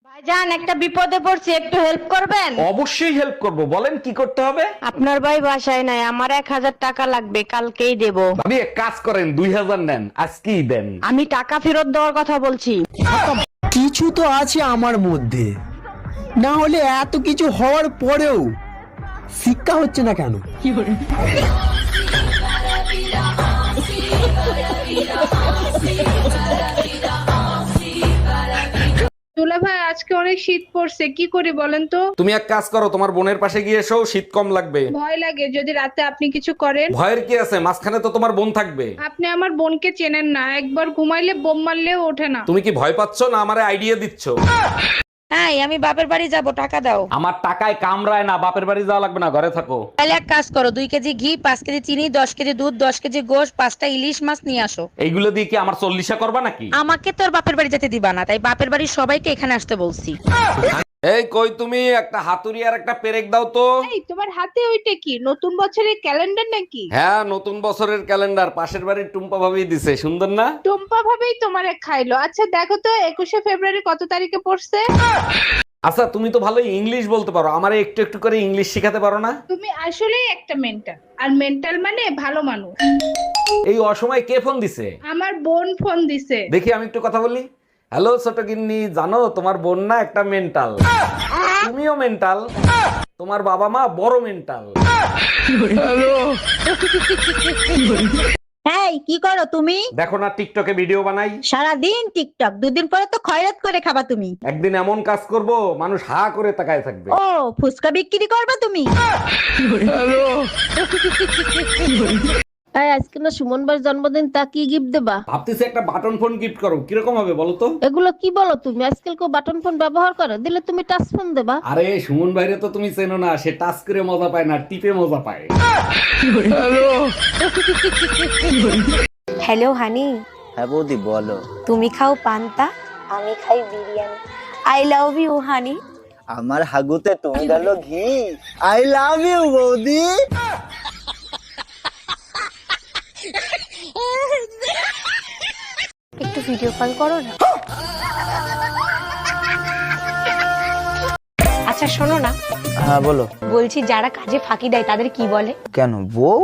ভাইজান একটা বিপদে পড়ছি, একটু হেল্প করবেন? অবশ্যই হেল্প করব, বলেন কি করতে হবে। আপনার ভাই বাসায় নাই, আমার 1000 টাকা লাগবে, কালকেই দেব। ভাবি এক কাজ করেন, 2000 নেন, আজকেই দেন। আমি টাকা ফেরত দেওয়ার কথা বলছি। কিছু তো আছে আমার মধ্যে, না হলে এত কিছু হওয়ার পরেও শিক্ষা হচ্ছে না কেন? দুলা ভাই, আজকে অনেক শীত পড়ছে, কি করি বলেন তো? তুমি এক কাজ করো, তোমার বোনের পাশে গিয়ে এসো, শীত কম লাগবে। ভয় লাগে যদি রাতে আপনি কিছু করেন। ভয়ের কি আছে, মাঝখানে তো তোমার বোন থাকবে। আপনি আমার বোনকে চেনেন না, একবার ঘুমাইলে বোম মারলেও ওঠে না। তুমি কি ভয় পাচ্ছ না আমারে আইডিয়া দিচ্ছ? হ্যাঁ, আমি বাপের বাড়ি যাব, টাকা দাও। আমার টাকায় কামড়ায় না, বাপের বাড়ি যাওয়া লাগবে না, ঘরে থাকো। তাহলে এক কাজ করো, 2 কেজি ঘি, 5 কেজি চিনি, 10 কেজি দুধ, 10 কেজি গোশ, 5টা ইলিশ মাছ নিয়ে আসো। এইগুলো দিয়ে কি আমার 40 করবা নাকি? আমাকে তোর বাপের বাড়ি যেতে দিবা না, তাই বাপের বাড়ির সবাইকে এখানে আসতে বলছি। এই কই তুমি, একটা হাতুড়ি আর একটা পেরেক দাও তো। এই তোমার হাতে ওইটা কি, নতুন বছরের ক্যালেন্ডার নাকি? হ্যাঁ, নতুন বছরের ক্যালেন্ডার, পাশের বাড়ির টুম্পা ভাবি দিছে, সুন্দর না? টুম্পা ভাবেই তোমারে খাইলো। আচ্ছা দেখো তো 21শে ফেব্রুয়ারি কত তারিখে পড়ছে? আচ্ছা, তুমি তো ভালো ইংলিশ বলতে পারো, আমারে একটু একটু করে ইংলিশ শিখাতে পারো না? তুমি আসলেই একটা মেন্টাল, আর মেন্টাল মানে ভালো মানুষ। এই অসময়ে কে ফোন দিছে? আমার বোন ফোন দিছে। দেখি আমি একটু কথা বলি। হ্যালো ছোট গিন্নি, জানো তোমার বোন না একটা মেন্টাল, তুমিও মেন্টাল, তোমার বাবা মা বড় মেন্টাল। এই কি করো তুমি? দেখো না টিকটকে ভিডিও বানাই, সারাদিন টিকটক, 2 দিন পরে তো খয়রাত করে খাবা তুমি। একদিন এমন কাজ করব মানুষ হা করে তাকায় থাকবে। ও ফুসকা বিক্রি করবা তুমি? তাই আজকে না সুমন ভাইয়ের জন্মদিন, তা কি গিফট দেবা? ভাবতেছি একটা বাটন ফোন গিফট করো, কিরকম হবে বলো তো? এগুলো কি বলো তুমি? আজকাল কেউ বাটন ফোন ব্যবহার করে? দিলে তুমি টাচ ফোন দেবা। আরে সুমন ভাইরে তো তুমি চেনো না, সে টাচ করে মজা পায় না, টিপে মজা পায়। হ্যালো হানি, হ্যাঁ বৌদি বলো। তুমি খাও পান্তা, আমি খাই biryani. I love you honey. আমার হাগুতে তুমি ডালো ঘি। আই লাভ ইউ বৌদি। একটু ভিডিও কল করো না। আচ্ছা শোনো না, হ্যাঁ বলো। বলছি যারা কাজে ফাঁকি দেয় তাদের কি বলে? কেন বউ?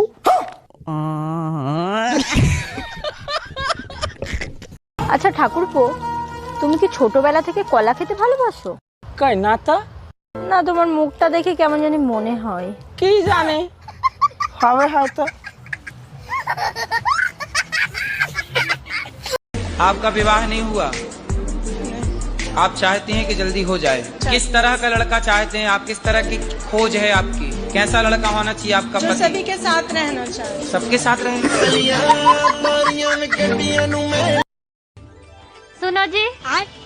আচ্ছা ঠাকুরপো, তুমি কি ছোটবেলা থেকে কলা খেতে ভালোবাসো? কই না তো। না, তোমার মুখটা দেখে কেমন জানি মনে হয়। কি জানে, হবে হয়তো। आपका विवाह नहीं हुआ, आप चाहती हैं कि जल्दी हो जाए। किस तरह का लड़का चाहते हैं आप? किस तरह की खोज है आपकी? कैसा लड़का होना चाहिए आपका पति? सभी के साथ रहना चाहिए। सबके साथ रहे। सुनो जी,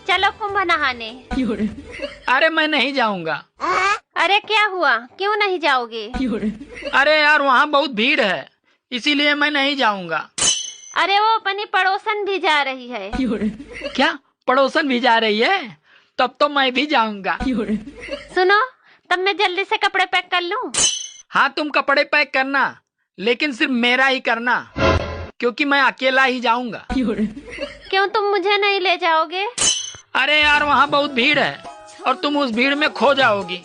चलो कुंभ नहाने। अरे मैं नहीं जाऊंगा। अरे क्या हुआ, क्यों नहीं जाओगे? अरे यार वहाँ बहुत भीड़ है, इसीलिए मैं नहीं जाऊंगा। अरे वो अपनी पड़ोसन भी जा रही है। क्या पड़ोसन भी जा रही है? तब तो मैं भी जाऊंगा। सुनो, तब मैं जल्दी से कपड़े पैक कर लूं? हाँ तुम कपड़े पैक करना, लेकिन सिर्फ मेरा ही करना, क्योंकि मैं अकेला ही जाऊंगा। क्यों तुम मुझे नहीं ले जाओगे? अरे यार वहाँ बहुत भीड़ है और तुम उस भीड़ में खो जाओगी।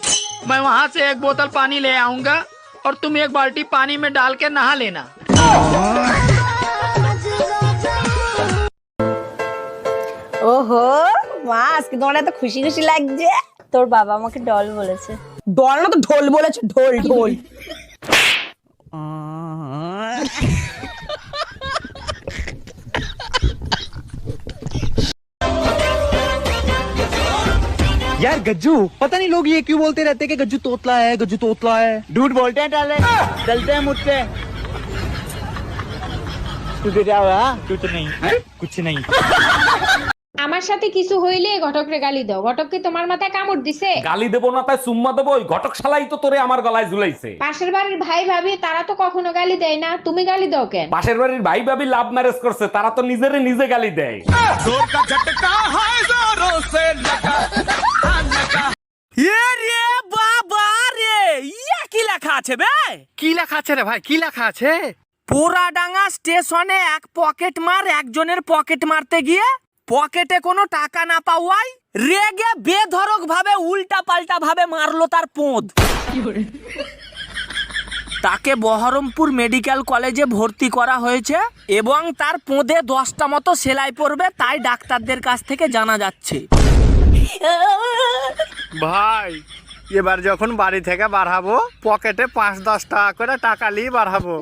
मैं वहाँ से 1 बोतल पानी ले आऊंगा और तुम 1 बाल्टी पानी में डाल के नहा लेना। ওহো মা, আজকে তোমার এত খুশি খুশি লাগছে। তোর বাবা আমাকে ডল বলেছে। ডল না তো ঢোল বলেছে, ঢোল ঢোল। यार गज्जू, पता नहीं लोग ये क्यों बोलते रहते कि गज्जू तोतला है, गज्जू तोतला है। झूठ बोलते हैं टाले, चलते हैं मुझसे। तुझे क्या हुआ? कुछ नहीं, कुछ नहीं। আমার সাথে কিছু হইলে ঘটকরে গালি দাও। ঘটক কি তোমার মাথায় কামড় দিছে? গালি দেবো না তাই চুম্মা দেবো? ওই ঘটক শালাই তো তোরে আমার গলায় ঝুলাইছে। পাশের বাড়ির ভাই ভাবি তারা তো কখনো গালি দেয় না, তুমি গালি দাও কেন? পাশের বাড়ির ভাই ভাবি লাভ ম্যারেজ করছে, তারা তো নিজেরে নিজে গালি দেয়। বাবা রে, ইয়া কি লেখা আছে বে? কি লেখা আছে রে ভাই, কি লেখা আছে? পোড়াডাঙ্গা স্টেশনে এক পকেট মার একজনের পকেট মারতে গিয়ে পকেটে কোনো টাকা না পাওয়ায় রেগে বেধড়ক ভাবে উল্টা পাল্টা ভাবে মারলো তার পোঁদ। তাকে বহরমপুর মেডিকেল কলেজে ভর্তি করা হয়েছে এবং তার পোঁদে 10টা মতো সেলাই পড়বে, তাই ডাক্তারদের কাছ থেকে জানা যাচ্ছে। ভাই এবার যখন বাড়ি থেকে বাড়াবো পকেটে 5-10 টাকা করে টাকা নিয়ে বাড়াবো।